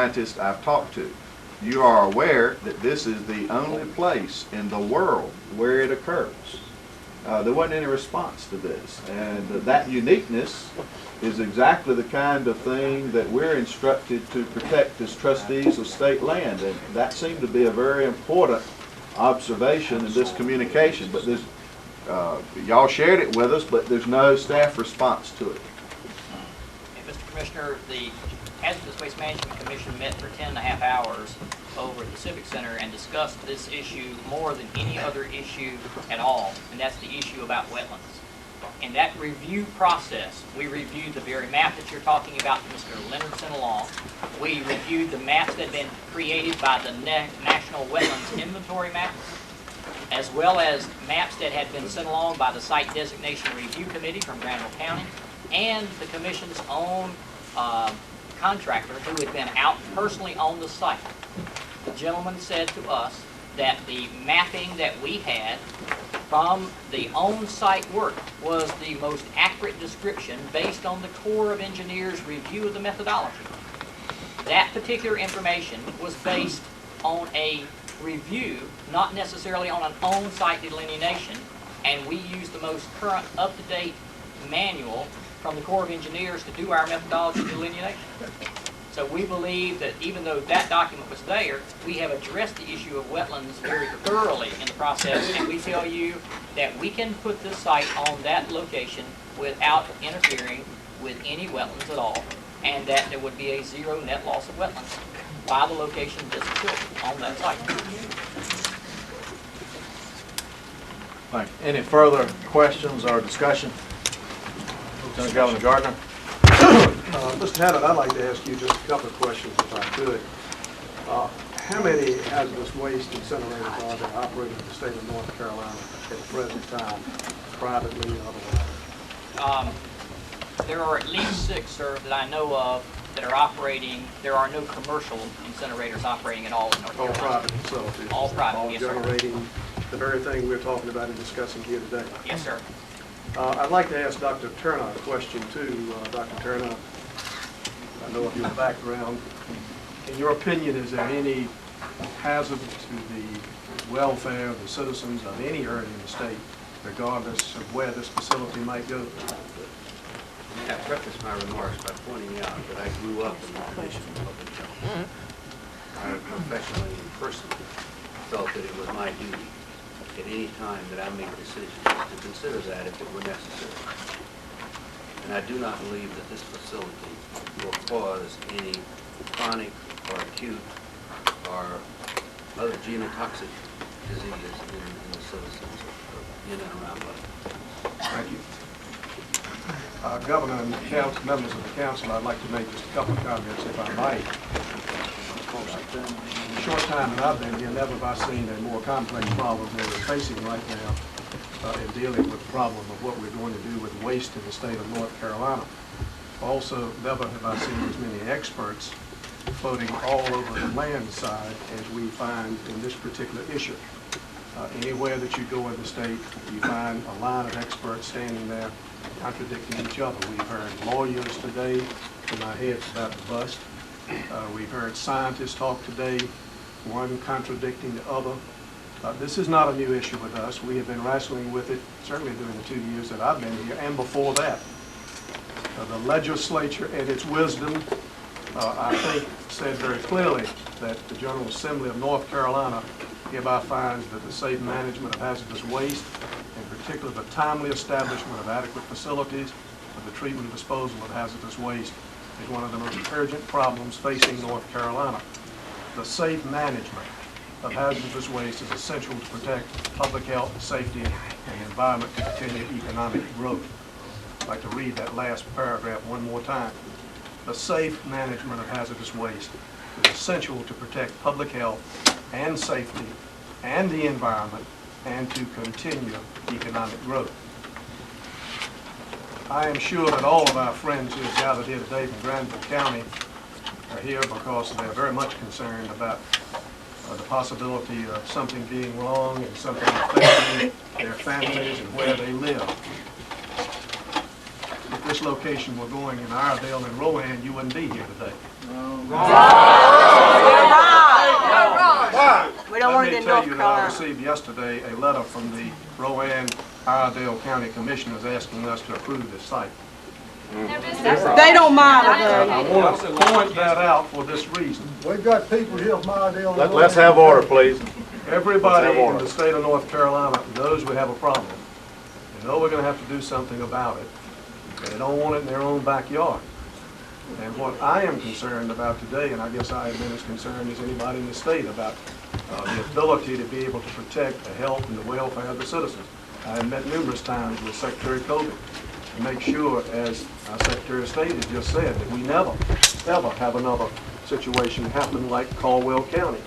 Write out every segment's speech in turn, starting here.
scientists I've talked to, you are aware that this is the only place in the world where it occurs. There wasn't any response to this, and that uniqueness is exactly the kind of thing that we're instructed to protect as trustees of state land, and that seemed to be a very important observation in this communication. But there's, y'all shared it with us, but there's no staff response to it. Mr. Commissioner, the Hazardous Waste Management Commission met for 10.5 hours over at the Civic Center and discussed this issue more than any other issue at all, and that's the issue about wetlands. In that review process, we reviewed the very map that you're talking about that Mr. Leonard sent along. We reviewed the maps that had been created by the National Wetlands Inventory Maps, as well as maps that had been sent along by the Site Designation Review Committee from Granville County, and the Commission's own contractor who had been out personally on the site. The gentleman said to us that the mapping that we had from the on-site work was the most accurate description based on the Corps of Engineers' review of the methodology. That particular information was based on a review, not necessarily on an on-site delineation, and we used the most current, up-to-date manual from the Corps of Engineers to do our methodology delineation. So we believe that even though that document was there, we have addressed the issue of wetlands very thoroughly in the process, and we tell you that we can put this site on that location without interfering with any wetlands at all, and that there would be a zero net loss of wetlands by the location of this facility on that site. Thank you. Any further questions or discussion? Lieutenant Governor Gardner. Mr. Haddon, I'd like to ask you just a couple of questions if I could. How many hazardous waste incinerators are there operating in the state of North Carolina at the present time, privately and otherwise? There are at least 6, sir, that I know of that are operating. There are no commercial incinerators operating at all in North Carolina. All private facilities? All private, all yes, sir. Generating the very thing we're talking about and discussing here today? Yes, sir. I'd like to ask Dr. Turner a question too. Dr. Turner, I know of your background. In your opinion, is there any hazard to the welfare of the citizens of any area in the state, regardless of where this facility might go? I preface my remarks by pointing out that I grew up in the Commission of Public Health. I professionally and personally felt that it was my duty at any time that I make decisions to consider that if it were necessary. And I do not believe that this facility will cause any chronic or acute or other genotoxic diseases in the citizens in and around us. Thank you. Governor and members of the council, I'd like to make just a couple of comments, if I might. In the short time that I've been here, never have I seen a more complex problem than we're facing right now in dealing with the problem of what we're going to do with waste in the state of North Carolina. Also, never have I seen as many experts floating all over the land side as we find in this particular issue. Anywhere that you go in the state, you find a line of experts standing there contradicting each other. We've heard lawyers today, in my head's about to bust. We've heard scientists talk today, one contradicting the other. This is not a new issue with us. We have been wrestling with it certainly during the 2 years that I've been here and before that. The legislature and its wisdom, I think, said very clearly that the General Assembly of North Carolina hereby finds that the safe management of hazardous waste, in particular the timely establishment of adequate facilities for the treatment and disposal of hazardous waste, is one of the most urgent problems facing North Carolina. The safe management of hazardous waste is essential to protect public health, safety, and the environment to continue economic growth. I'd like to read that last paragraph one more time. The safe management of hazardous waste is essential to protect public health and safety and the environment and to continue economic growth. I am sure that all of our friends who have gathered here today from Granville County are here because they're very much concerned about the possibility of something being wrong and something affecting their families and where they live. If this location were going in Iredale and Rowan, you wouldn't be here today. I received yesterday a letter from the Rowan Iredell County Commissioners asking us to approve this site. They don't monitor. I want to point that out for this reason. We've got people here from Iredell. Let's have order, please. Everybody in the state of North Carolina knows we have a problem. They know we're going to have to do something about it. They don't want it in their own backyard. And what I am concerned about today, and I guess I have been as concerned as anybody in the state about the ability to be able to protect the health and the welfare of the citizens. I have met numerous times with Secretary Colby to make sure, as our Secretary of State has just said, that we never, ever have another situation happen like Caldwell County.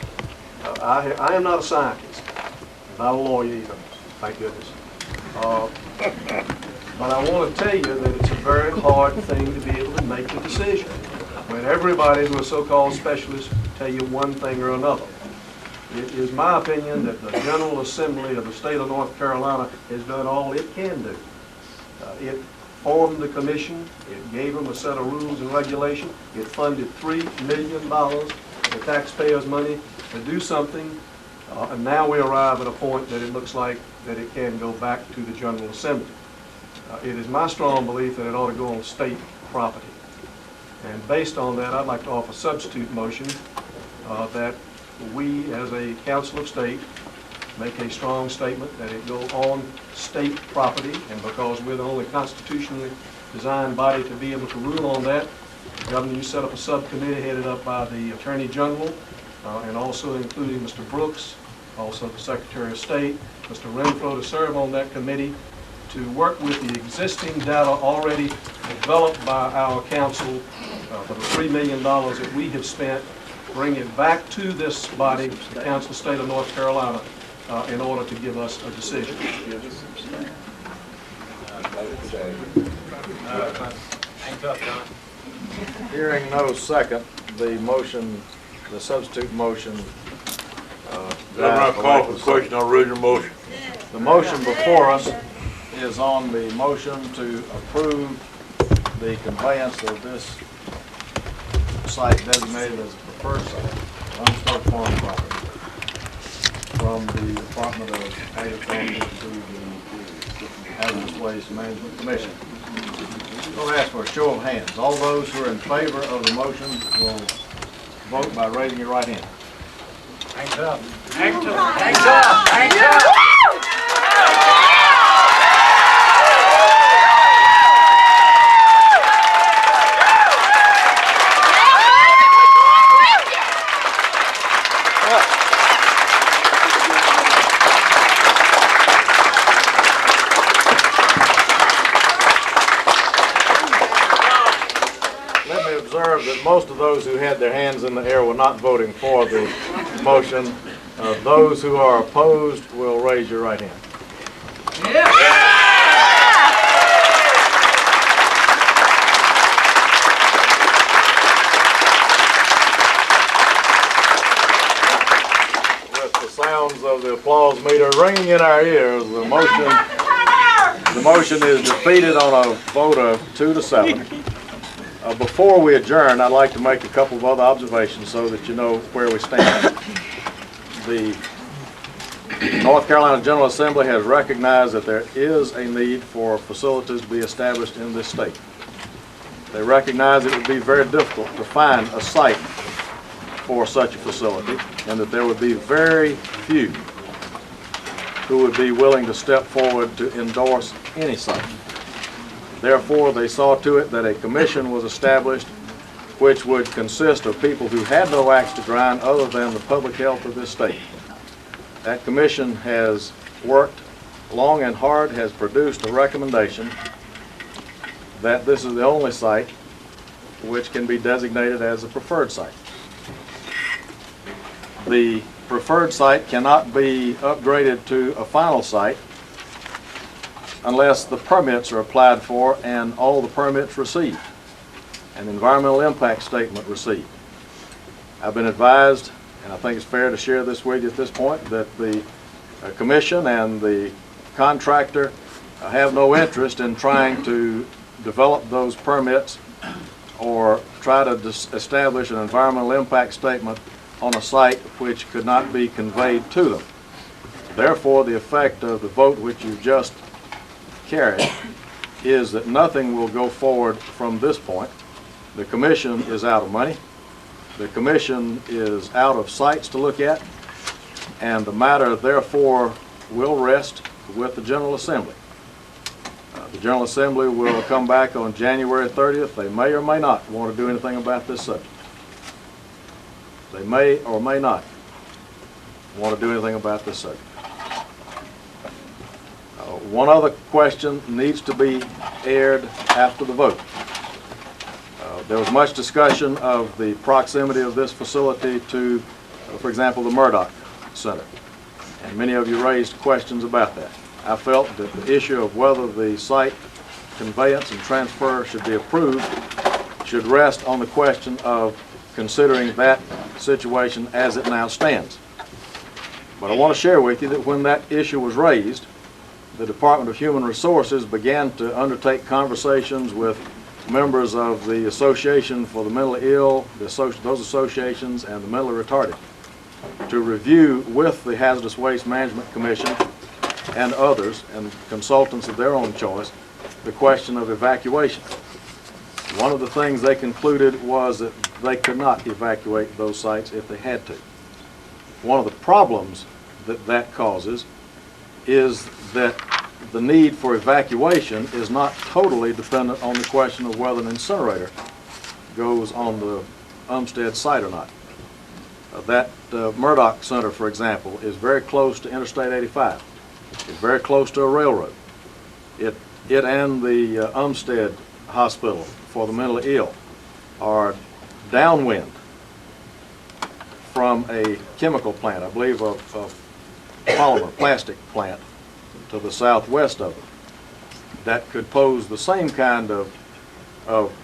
I am not a scientist, not a lawyer either, thank goodness. But I want to tell you that it's a very hard thing to be able to make a decision when everybody who is so-called specialists tell you one thing or another. It is my opinion that the General Assembly of the state of North Carolina has done all it can do. It formed the commission, it gave them a set of rules and regulations, it funded $3 million of the taxpayers' money to do something, and now we arrive at a point that it looks like that it can go back to the General Assembly. It is my strong belief that it ought to go on state property. And based on that, I'd like to offer a substitute motion that we, as a Council of State, make a strong statement that it go on state property, and because we're the only constitutionally designed body to be able to rule on that, Governor, you set up a subcommittee headed up by the Attorney General, and also including Mr. Brooks, also the Secretary of State, Mr. Renfro, to serve on that committee to work with the existing data already developed by our council for the $3 million that we have spent, bring it back to this body, the Council of State of North Carolina, in order to give us a decision. Hearing no second, the motion, the substitute motion. Governor, I call for the question on original motion. The motion before us is on the motion to approve the conveyance of this site designated as a preferred site, Umstead Farm property, from the Department of Agriculture to the Hazardous Waste Management Commission. We'll ask for a show of hands. All those who are in favor of the motion will vote by raising your right hand. Hands up. Hands up. Hands up. Hands up. That most of those who had their hands in the air were not voting for the motion. Those who are opposed will raise your right hand. With the sounds of the applause meter ringing in our ears, the motion is defeated on a vote of 2-7. Before we adjourn, I'd like to make a couple of other observations so that you know where we stand. The North Carolina General Assembly has recognized that there is a need for facilities to be established in this state. They recognize it would be very difficult to find a site for such a facility, and that there would be very few who would be willing to step forward to endorse any site. Therefore, they saw to it that a commission was established which would consist of people who had no axe to grind other than the public health of this state. That commission has worked long and hard, has produced a recommendation that this is the only site which can be designated as a preferred site. The preferred site cannot be upgraded to a final site unless the permits are applied for and all the permits received, an environmental impact statement received. I've been advised, and I think it's fair to share this with you at this point, that the commission and the contractor have no interest in trying to develop those permits or try to establish an environmental impact statement on a site which could not be conveyed to them. Therefore, the effect of the vote which you just carried is that nothing will go forward from this point. The commission is out of money. The commission is out of sites to look at, and the matter therefore will rest with the General Assembly. The General Assembly will come back on January 30th. They may or may not want to do anything about this subject. They may or may not want to do anything about this subject. One other question needs to be aired after the vote. There was much discussion of the proximity of this facility to, for example, the Murdoch Center. And many of you raised questions about that. I felt that the issue of whether the site conveyance and transfer should be approved should rest on the question of considering that situation as it now stands. But I want to share with you that when that issue was raised, the Department of Human Resources began to undertake conversations with members of the Association for the Mentally Ill, those associations, and the mentally retarded, to review with the Hazardous Waste Management Commission and others, and consultants of their own choice, the question of evacuation. One of the things they concluded was that they could not evacuate those sites if they had to. One of the problems that that causes is that the need for evacuation is not totally dependent on the question of whether an incinerator goes on the Umstead site or not. That Murdoch Center, for example, is very close to Interstate 85. It's very close to a railroad. It and the Umstead Hospital for the mentally ill are downwind from a chemical plant, I believe a polymer, plastic plant, to the southwest of it, that could pose the same kind of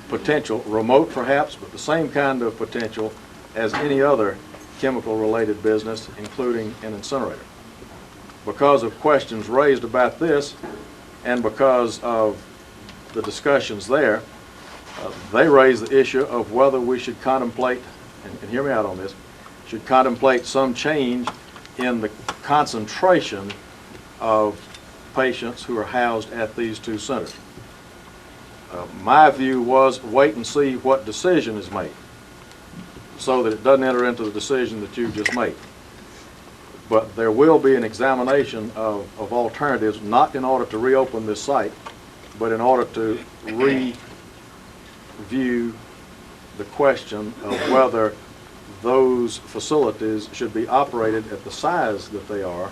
potential, remote perhaps, but the same kind of potential as any other chemical-related business, including an incinerator. Because of questions raised about this, and because of the discussions there, they raised the issue of whether we should contemplate, and hear me out on this, should contemplate some change in the concentration of patients who are housed at these two centers. My view was wait and see what decision is made so that it doesn't enter into the decision that you just made. But there will be an examination of alternatives, not in order to reopen this site, but in order to review the question of whether those facilities should be operated at the size that they are,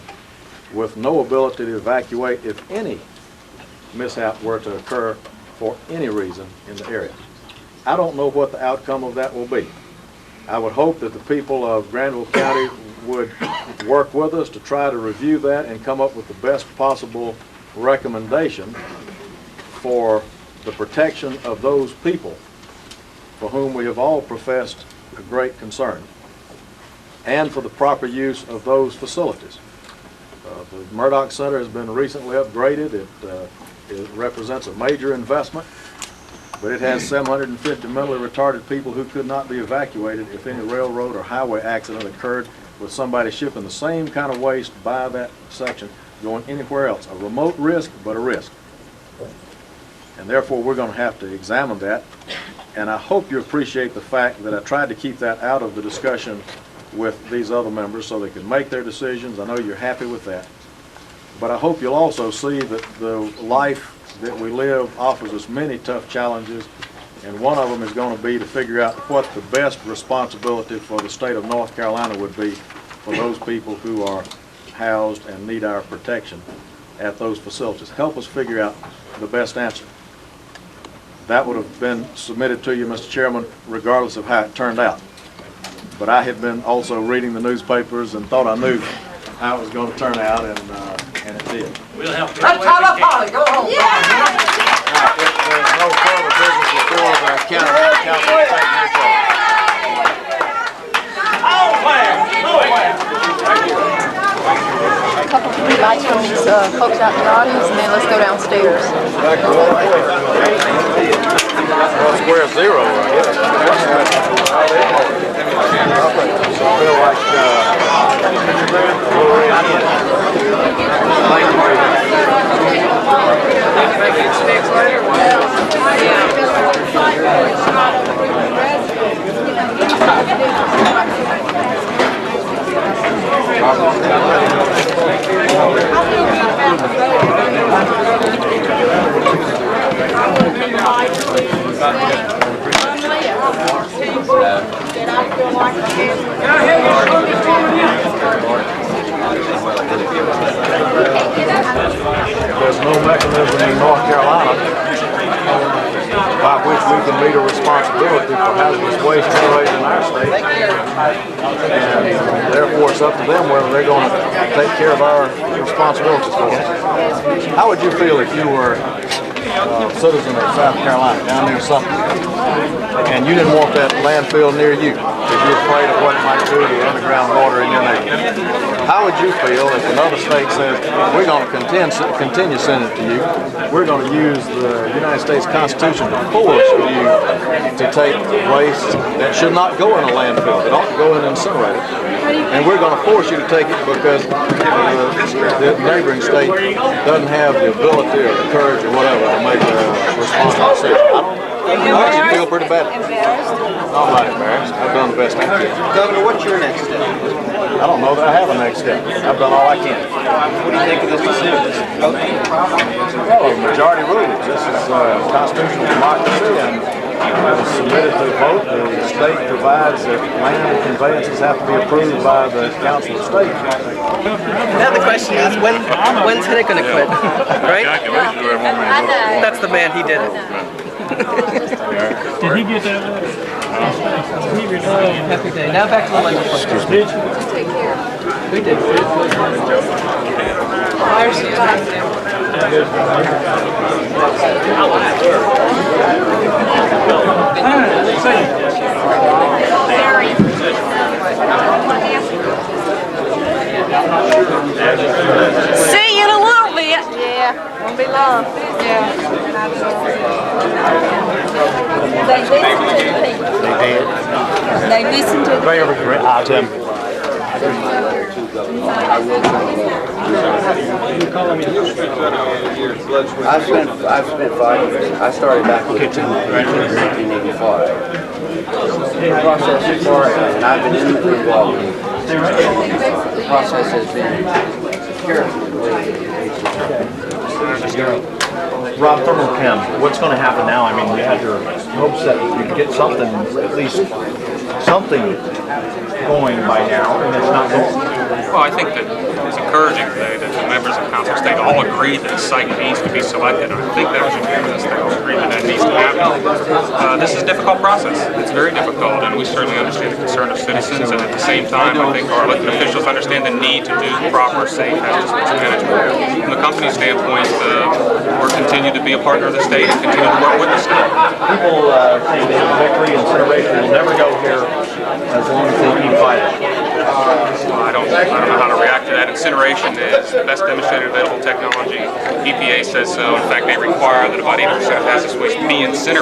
with no ability to evacuate if any mishap were to occur for any reason in the area. I don't know what the outcome of that will be. I would hope that the people of Granville County would work with us to try to review that and come up with the best possible recommendation for the protection of those people for whom we have all professed a great concern, and for the proper use of those facilities. The Murdoch Center has been recently upgraded. It represents a major investment, but it has 750 mentally retarded people who could not be evacuated if any railroad or highway accident occurred with somebody shipping the same kind of waste by that section going anywhere else. A remote risk, but a risk. And therefore we're going to have to examine that. And I hope you appreciate the fact that I tried to keep that out of the discussion with these other members so they can make their decisions. I know you're happy with that. But I hope you'll also see that the life that we live offers us many tough challenges, and one of them is going to be to figure out what the best responsibility for the state of North Carolina would be for those people who are housed and need our protection at those facilities. Help us figure out the best answer. That would have been submitted to you, Mr. Chairman, regardless of how it turned out. But I had been also reading the newspapers and thought I knew how it was going to turn out, and it did. We'll help you. Let's have a party, go home. Now, if there's no further business before the council will take this off. A couple of advice from these folks out in the audience, and then let's go downstairs. Well, square zero, right? I feel like There's no mechanism in North Carolina by which we can meet a responsibility for hazardous waste generated in our state. And therefore, it's up to them whether they're going to take care of our responsibilities for us. How would you feel if you were a citizen of South Carolina, down there something, and you didn't want that landfill near you because you're afraid of what it might do to the underground water in your neighborhood? How would you feel if another state says, we're going to continue sending it to you, we're going to use the United States Constitution to force you to take waste that should not go in a landfill, it ought to go in an incinerator, and we're going to force you to take it because the neighboring state doesn't have the ability or the courage or whatever to make a responsible decision? I actually feel pretty bad. No, I'm not embarrassed. I've done the best I can. Governor, what's your next step? I don't know that I have a next step. I've done all I can. What do you think of this decision? Well, majority rules. This is constitutional democracy, and submitted to the vote. The state provides that land conveyances have to be approved by the Council of State. Now the question is, when's Hennig going to quit? Right? That's the man, he did it. Did he get that letter? Happy day. Now back to the legislature. Did you? We did. See you in a little bit. Yeah, won't be long. Yeah. They listen to the people. They listen to the Very regret. Tim. I've spent 5 years. I started back in 1985. The process is far ahead, and I've been involved in it. The process has been carefully Rob, ThermalKEM, what's going to happen now? I mean, we had your hopes that you'd get something, at least something going by now, and it's not going. Well, I think that it's encouraging today that the members of Council of State all agree that a site needs to be selected. I think that was unanimous. They all agree that that needs to happen. This is a difficult process. It's very difficult, and we certainly understand the concern of citizens, and at the same time, I think our elected officials understand the need to do proper, safe hazardous waste management. From the company standpoint, we're continue to be a partner of the state and continue to work with the state. People say that Victory incineration will never go here as long as they keep fighting. I don't know how to react to that. Incineration is the best demonstrated available technology. EPA says so. In fact, they require that about 80% of hazardous waste be incinerated.